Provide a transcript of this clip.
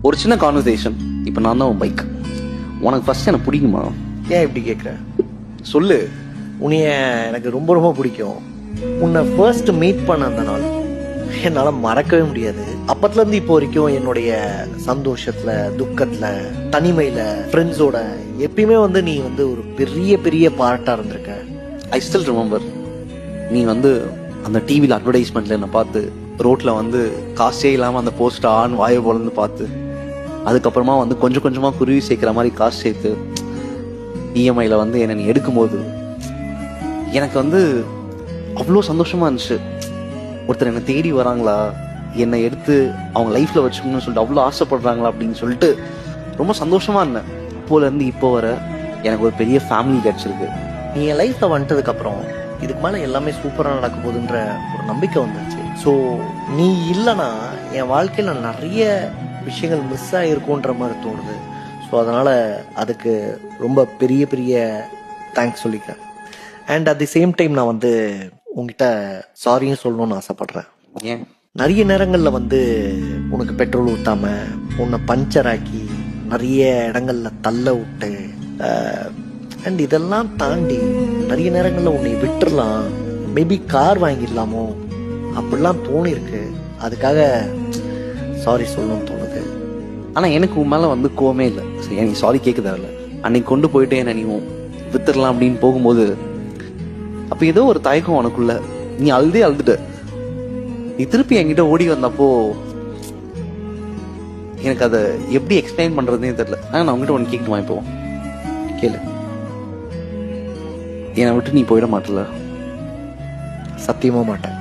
ஒரு சின்ன கான்வர்சேஷன். இப்போ நான் தான் உன் பைக். உனக்கு ஃபர்ஸ்ட் எனக்கு பிடிக்குமா? ஏன் இப்படி கேட்குற? சொல்லு. உன்னைய எனக்கு ரொம்ப ரொம்ப பிடிக்கும். உன்னை ஃபர்ஸ்ட் மீட் பண்ண அந்த நாள் என்னால் மறக்கவே முடியாது. அப்பத்துலேருந்து இப்போ வரைக்கும் என்னுடைய சந்தோஷத்தில், துக்கத்தில், தனிமையில், ஃப்ரெண்ட்ஸோட எப்பயுமே நீ ஒரு பெரிய பெரிய பார்ட்டாக இருந்திருக்க. I still remember. நீ அந்த டிவியில் அட்வர்டைஸ்மெண்ட்ல என்னை பார்த்து, ரோட்டில் காசே இல்லாமல் அந்த போஸ்டர் ஆன் வாயை போலந்து பார்த்து, அதுக்கப்புறமா கொஞ்சம் கொஞ்சமாக குருவி சேர்க்குற மாதிரி காசு சேர்த்து இஎம்ஐயில் என்னை நீ எடுக்கும்போது எனக்கு அவ்வளோ சந்தோஷமாக இருந்துச்சு. ஒருத்தர் என்னை தேடி வராங்களா, என்னை எடுத்து அவங்க லைஃப்பில் வச்சுக்கணும்னு சொல்லிட்டு அவ்வளோ ஆசைப்படுறாங்களா அப்படின்னு சொல்லிட்டு ரொம்ப சந்தோஷமாக இருந்தேன். அப்போலேருந்து இப்போ வர எனக்கு ஒரு பெரிய ஃபேமிலி கிடச்சிருக்கு. நீ என் லைஃப்பில் வந்துட்டதுக்கப்புறம் இதுக்கு மேலே எல்லாமே சூப்பராக நடக்க போகுதுன்ற ஒரு நம்பிக்கை வந்துருச்சு. ஸோ நீ இல்லைன்னா என் வாழ்க்கையில் நிறைய விஷயங்கள் மிஸ் ஆகிருக்குன்ற மாதிரி தோணுது. ஸோ அதனால் அதுக்கு ரொம்ப பெரிய பெரிய தேங்க்ஸ் சொல்லிக்கிறேன். And at the same time நான் உங்ககிட்ட சாரியும் சொல்லணும்னு ஆசைப்படுறேன். ஏன்? நிறைய நேரங்களில் உனக்கு பெட்ரோல் ஊற்றாம, உன்னை பஞ்சர் ஆக்கி, நிறைய இடங்களில் தள்ள விட்டு, அண்ட் இதெல்லாம் தாண்டி நிறைய நேரங்களில் உன்னை விட்டுறலாம், மேபி கார் வாங்கிடலாமோ அப்படிலாம் தோணிருக்கு. அதுக்காக சாரி சொல்லணும்னு தோணுது. ஆனால் எனக்கு உன் மேலே கோவமே இல்லை. சரி, எனக்கு சாரி கேட்குதால அன்னைக்கு கொண்டு போயிட்டு என்ன நீ வித்துடலாம் அப்படின்னு போகும்போது அப்போ ஏதோ ஒரு தயக்கம் உனக்குள்ள. நீ அழுதுட்ட. நீ திருப்பி என்கிட்ட ஓடி வந்தப்போ எனக்கு அதை எப்படி எக்ஸ்பிளைன் பண்றதுன்னே தெரியல. ஆனால் நான் உங்ககிட்ட ஒன்று கேட்குமா? இப்போ கேளு. என்னை விட்டு நீ போயிட மாட்டல? சத்தியமா மாட்டேன்.